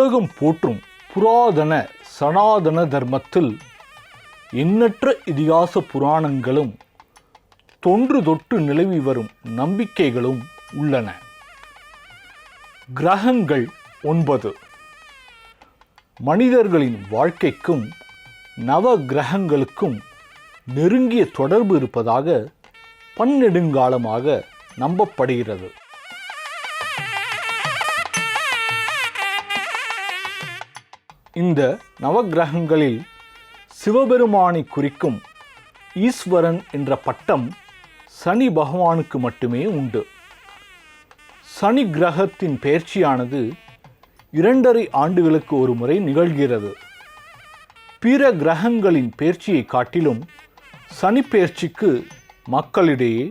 உலகம் போற்றும் புராதன சனாதன தர்மத்தில் எண்ணற்ற இதிகாச புராணங்களும் தொன்று தொட்டு நிலவி வரும் நம்பிக்கைகளும் உள்ளன. கிரகங்கள் 9. மனிதர்களின் வாழ்க்கைக்கும் நவ கிரகங்களுக்கும் நெருங்கிய தொடர்பு இருப்பதாக பன்னெடுங்காலமாக நம்பப்படுகிறது. இந்த நவகிரகங்களில் சிவபெருமானை குறிக்கும் ஈஸ்வரன் என்ற பட்டம் சனி பகவானுக்கு மட்டுமே உண்டு. சனி கிரகத்தின் பெயர்ச்சியானது 2.5 ஆண்டுகளுக்கு ஒரு முறை நிகழ்கிறது. பிற கிரகங்களின் பெயர்ச்சியை காட்டிலும் சனி பெயர்ச்சிக்கு மக்களிடையே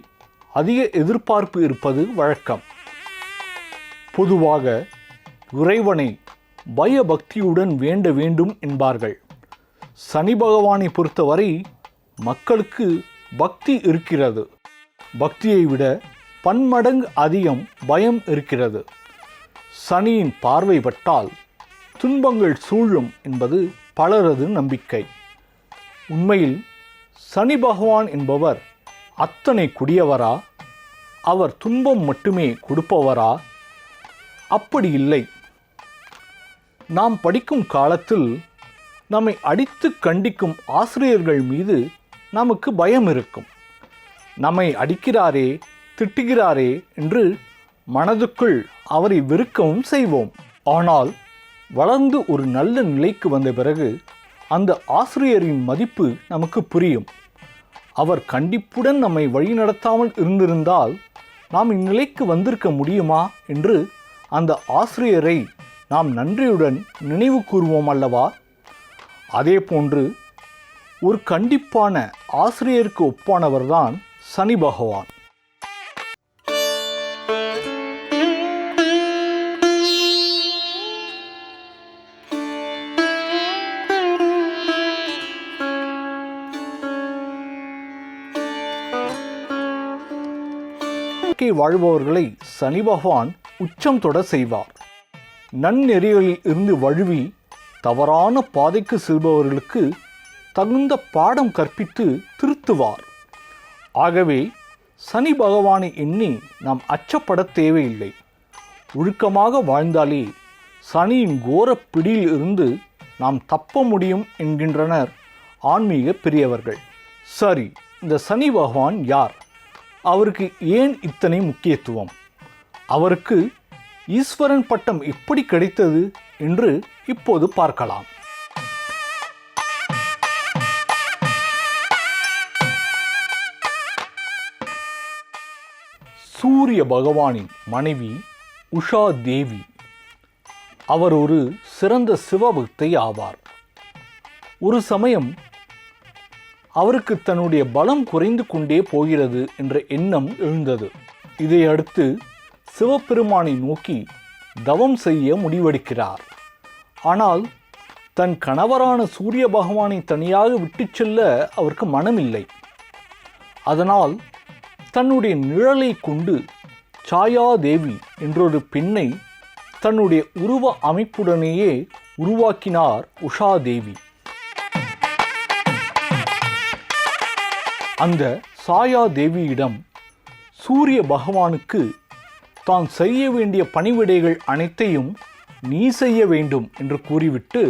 அதிக எதிர்பார்ப்பு இருப்பது வழக்கம். பொதுவாக இறைவனை பயபக்தியுடன் வேண்ட வேண்டும் என்பார்கள். சனி பகவானை பொறுத்தவரை மக்களுக்கு பக்தி இருக்கிறது. பக்தியை விட பன்மடங்கு அதிகம் பயம் இருக்கிறது. சனியின் பார்வை பட்டால் துன்பங்கள் சூழும் என்பது பலரது நம்பிக்கை. உண்மையில் சனி பகவான் என்பவர் அத்தனை கொடியவரா? அவர் துன்பம் மட்டுமே கொடுப்பவரா? அப்படி இல்லை. நாம் படிக்கும் காலத்தில் நம்மை அடித்து கண்டிக்கும் ஆசிரியர்கள் மீது நமக்கு பயம் இருக்கும். நம்மை அடிக்கிறாரே, திட்டுகிறாரே என்று மனதுக்குள் அவரை வெறுக்கவும் செய்வோம். ஆனால் வளர்ந்து ஒரு நல்ல நிலைக்கு வந்த பிறகு அந்த ஆசிரியரின் மதிப்பு நமக்கு புரியும். அவர் கண்டிப்புடன் நம்மை வழிநடத்தாமல் இருந்திருந்தால் நாம் இந்நிலைக்கு வந்திருக்க முடியுமா என்று அந்த ஆசிரியரை நாம் நன்றியுடன் நினைவு கூறுவோம் அல்லவா? அதே போன்று ஒரு கண்டிப்பான ஆசிரியருக்கு ஒப்பானவர்தான் சனி பகவான். வாழ்பவர்களை சனி பகவான் உச்சம் தொட செய்வார். நன்னெறிகளில் இருந்து வழுவி தவறான பாதைக்கு செல்பவர்களுக்கு தகுந்த பாடம் கற்பித்து திருத்துவார். ஆகவே சனி பகவானை எண்ணி நாம் அச்சப்பட தேவையில்லை. ஒழுக்கமாக வாழ்ந்தாலே சனியின் கோர பிடியில் இருந்து நாம் தப்ப முடியும் என்கின்றனர் ஆன்மீக பெரியவர்கள். சரி, இந்த சனி பகவான் யார்? அவருக்கு ஏன் இத்தனை முக்கியத்துவம்? அவருக்கு ஈஸ்வரன் பட்டம் எப்படி கிடைத்தது என்று இப்போது பார்க்கலாம். சூரிய பகவானின் மனைவி உஷா தேவி. அவர் ஒரு சிறந்த சிவபக்தை ஆவார். ஒரு சமயம் அவருக்கு தன்னுடைய பலம் குறைந்து கொண்டே போகிறது என்ற எண்ணம் எழுந்தது. இதையடுத்து சிவபெருமானை நோக்கி தவம் செய்ய முடிவெடுக்கிறார். ஆனால் தன் கணவரான சூரிய பகவானை தனியாக விட்டு செல்ல அவருக்கு மனமில்லை. அதனால் தன்னுடைய நிழலை கொண்டு சாயாதேவி என்றொரு பெண்ணை தன்னுடைய உருவ அமைப்புடனேயே உருவாக்கினார் உஷாதேவி. அந்த சாயாதேவியிடம் சூரிய பகவானுக்கு தான் செய்ய வேண்டிய பணிவிடைகள் அனைத்தையும் நீ செய்ய வேண்டும் என்று கூறிவிட்டு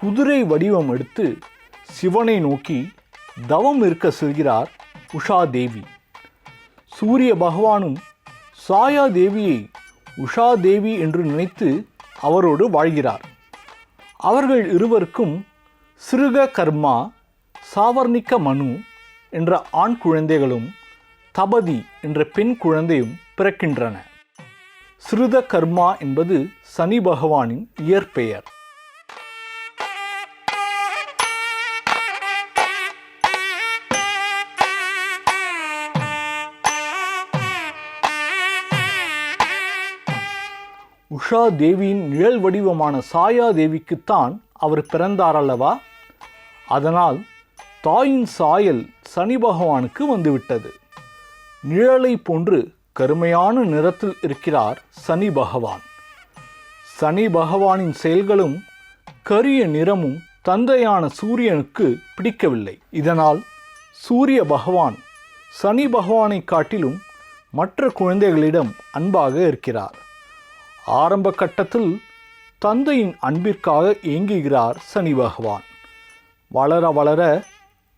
குதிரை வடிவம் எடுத்து சிவனை நோக்கி தவம் இருக்க செல்கிறார் உஷாதேவி. சூரிய பகவானும் சாயாதேவியை உஷாதேவி என்று நினைத்து அவரோடு வாழ்கிறார். அவர்கள் இருவருக்கும் சிருக கர்மா, சாவர்ணிக மனு என்ற ஆண் குழந்தைகளும் தபதி என்ற பெண் குழந்தையும் பிறக்கின்றன. சிருத கர்மா என்பது சனி பகவானின் இயற்பெயர். உஷா தேவியின் நிழல் வடிவமான சாயா தேவிக்குத்தான் அவர் பிறந்தார் அல்லவா? அதனால் தாயின் சாயல் சனி பகவானுக்கு வந்துவிட்டது. நிழலை போன்று கருமையான நிறத்தில் இருக்கிறார் சனி பகவான். சனி பகவானின் செயல்களும் கரிய நிறமும் தந்தையான சூரியனுக்கு பிடிக்கவில்லை. இதனால் சூரிய பகவான் சனி பகவானை காட்டிலும் மற்ற குழந்தைகளிடம் அன்பாக இருக்கிறார். ஆரம்ப கட்டத்தில் தந்தையின் அன்பிற்காக ஏங்குகிறார் சனி பகவான். வளர வளர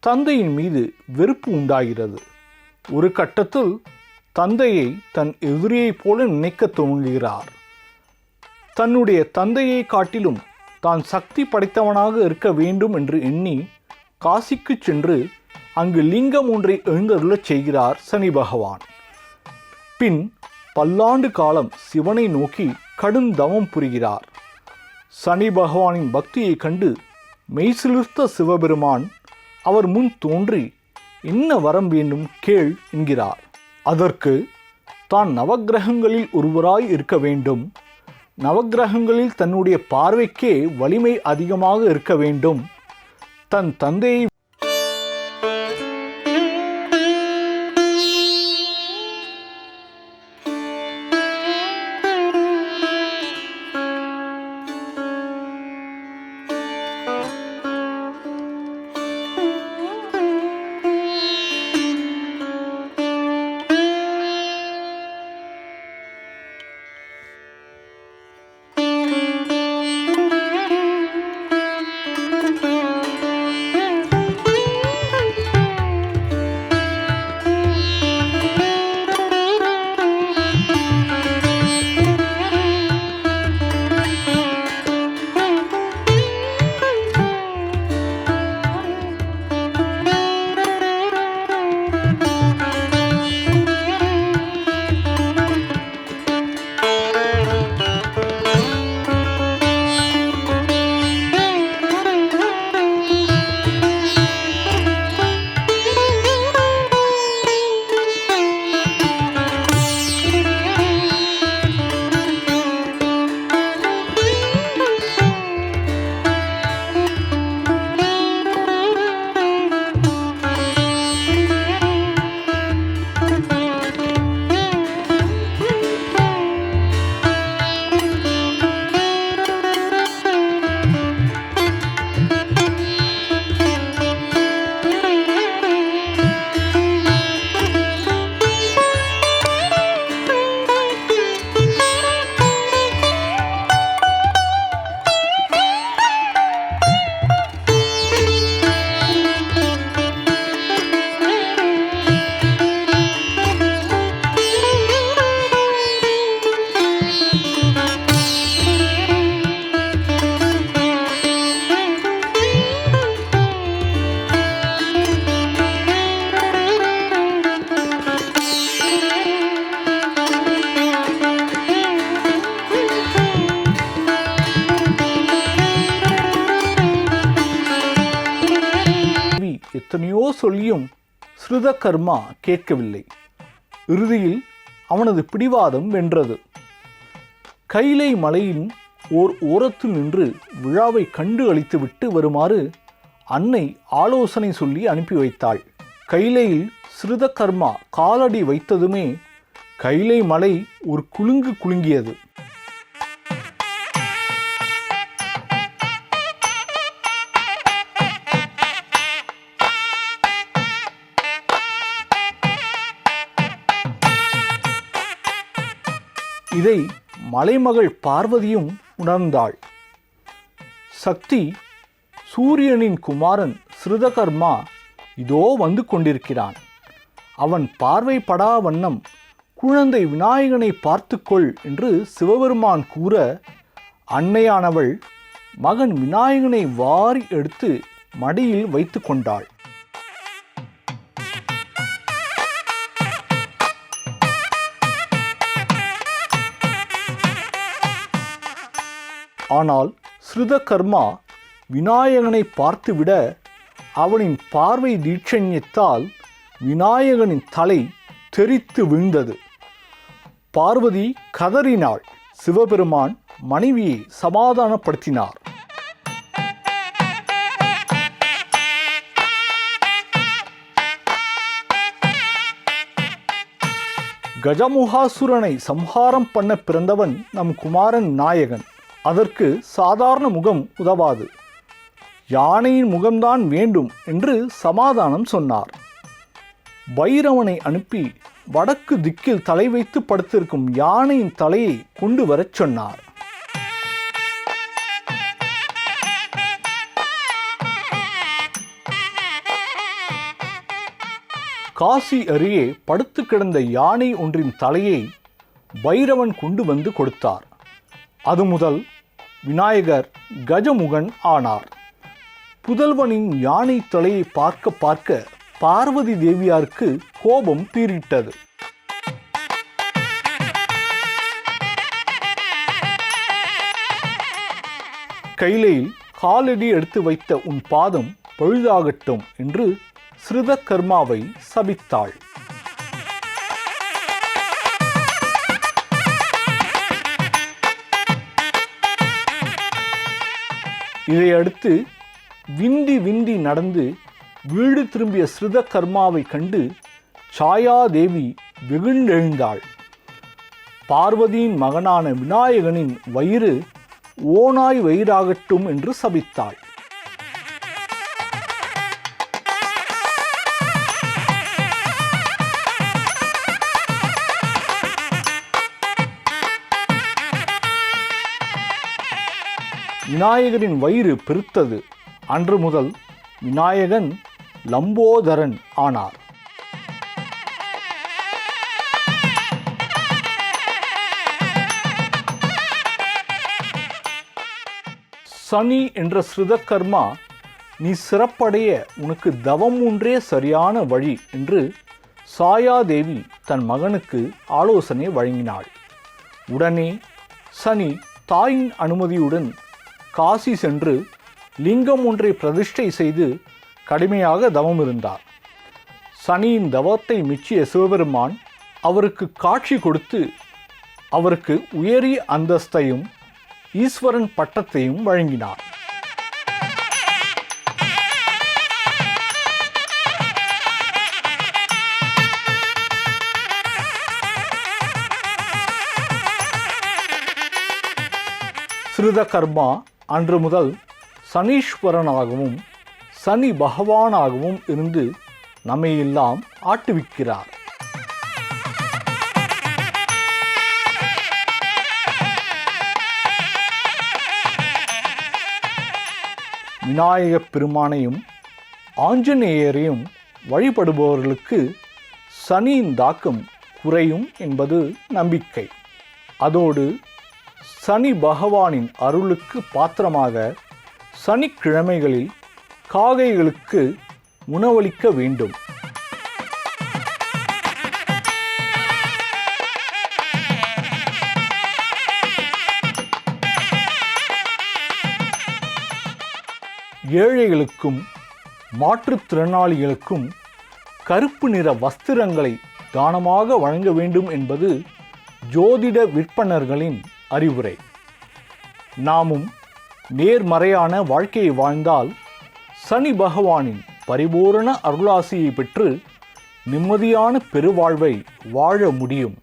தந்தையின் மீது வெறுப்பு உண்டாகிறது. ஒரு கட்டத்தில் தந்தையை தன் எதிரியைப் போல நினைக்க துவங்குகிறார். தன்னுடைய தந்தையை காட்டிலும் தான் சக்தி படைத்தவனாக இருக்க வேண்டும் என்று எண்ணி காசிக்கு சென்று அங்கு லிங்கம் ஒன்றை எழுந்தருளச் செய்கிறார் சனி பகவான். பின் பல்லாண்டு காலம் சிவனை நோக்கி கடும் தவம் புரிகிறார். சனி பகவானின் பக்தியை கண்டு மெய்சிலிர்த்த சிவபெருமான் அவர் முன் தோன்றி என்ன வரம் வேண்டும் கேள் என்கிறார். அதற்கு தான் நவக்கிரகங்களில் ஒருவராய் இருக்க வேண்டும், நவக்கிரகங்களில் தன்னுடைய பார்வைக்கே வலிமை அதிகமாக இருக்க வேண்டும், தன் தந்தையை எத்தனையோ சொல்லியும் ஸ்ருதகர்மா கேட்கவில்லை. இறுதியில் அவனது பிடிவாதம் வென்றது. கைலை மலையின் ஓர் ஓரத்தில் நின்று விழாவை கண்டு அளித்துவிட்டு வருமாறு அன்னை ஆலோசனை சொல்லி அனுப்பி வைத்தாள். கைலையில் ஸ்ருதகர்மா காலடி வைத்ததுமே கைலை மலை ஒரு குலுங்கு குலுங்கியது. இதை மலைமகள் பார்வதியும் உணர்ந்தாள். சக்தி, சூரியனின் குமாரன் ஸ்ருதகர்மா இதோ வந்து கொண்டிருக்கிறான், அவன் பார்வைப்படா வண்ணம் குழந்தை விநாயகனை பார்த்துக்கொள் என்று சிவபெருமான் கூற அன்னையானவள் மகன் விநாயகனை வாரி எடுத்து மடியில் வைத்து கொண்டாள். ஆனால் ஸ்ருதகர்மா விநாயகனை பார்த்துவிட அவனின் பார்வை தீட்சண்யத்தால் விநாயகனின் தலை தெறித்து விழுந்தது. பார்வதி கதறினாள். சிவபெருமான் மனைவியை சமாதானப்படுத்தினார். கஜமுகாசுரனை சம்ஹாரம் பண்ண பிறந்தவன் நம் குமாரன் விநாயகன். அதற்கு சாதாரண முகம் உதவாது, யானையின் முகம்தான் வேண்டும் என்று சமாதானம் சொன்னார். பைரவனை அனுப்பி வடக்கு திக்கில் தலை வைத்து படுத்திருக்கும் யானையின் தலையை கொண்டு வரச் சொன்னார். காசி அருகே படுத்து கிடந்த யானை ஒன்றின் தலையை பைரவன் கொண்டு வந்து கொடுத்தார். அது முதல் விநாயகர் கஜமுகன் ஆனார். புதல்வனின் யானை தலையை பார்க்க பார்க்க பார்வதி தேவியாருக்கு கோபம் பீறிட்டது. கைலையில் காலடி எடுத்து வைத்த உன் பாதம் பழுதாகட்டும் என்று ஸ்ருதகர்மாவை சபித்தாள். இதையடுத்து விந்தி விந்தி நடந்து வீடு திரும்பிய ஸ்ருதகர்மாவை கண்டு சாயாதேவி வெகுண்டெழுந்தாள். பார்வதியின் மகனான விநாயகனின் வயிறு ஓனாய் வயிறாகட்டும் என்று சபித்தாள். விநாயகரின் வயிறு பெருத்தது. அன்று முதல் விநாயகன் லம்போதரன் ஆனார். சனி என்ற ஸ்ருதகர்மா, நீ சிறப்படைய உனக்கு தவம் ஒன்றே சரியான வழி என்று சாயாதேவி தன் மகனுக்கு ஆலோசனை வழங்கினாள். உடனே சனி தாயின் அனுமதியுடன் காசி சென்று லிங்கம் ஒன்றை பிரதிஷ்டை செய்து கடுமையாக தவம் இருந்தார். சனியின் தவத்தை மெச்சிய சிவபெருமான் அவருக்கு காட்சி கொடுத்து அவருக்கு உயரிய அந்தஸ்தையும் ஈஸ்வரன் பட்டத்தையும் வழங்கினார். ஸ்ருதகர்மா அன்று முதல் சனீஸ்வரனாகவும் சனி பகவானாகவும் இருந்து நம்மையெல்லாம் ஆட்டுவிக்கிறார். விநாயகப் பெருமானையும் ஆஞ்சநேயரையும் வழிபடுபவர்களுக்கு சனியின் தாக்கம் குறையும் என்பது நம்பிக்கை. அதோடு சனி பகவானின் அருளுக்கு பாத்திரமாக சனிக்கிழமைகளில் காகைகளுக்கு உணவளிக்க வேண்டும். ஏழைகளுக்கும் மாற்றுத்திறனாளிகளுக்கும் கருப்பு நிற வஸ்திரங்களை தானமாக வழங்க வேண்டும் என்பது ஜோதிட விற்பனர்களின் அறிவுரை. நாமும் நேர்மறையான வாழ்க்கையை வாழ்ந்தால் சனி பகவானின் பரிபூரண அருளாசியை பெற்று நிம்மதியான பெருவாழ்வை வாழ முடியும்.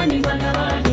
பல்லவாணி பல்லவாணி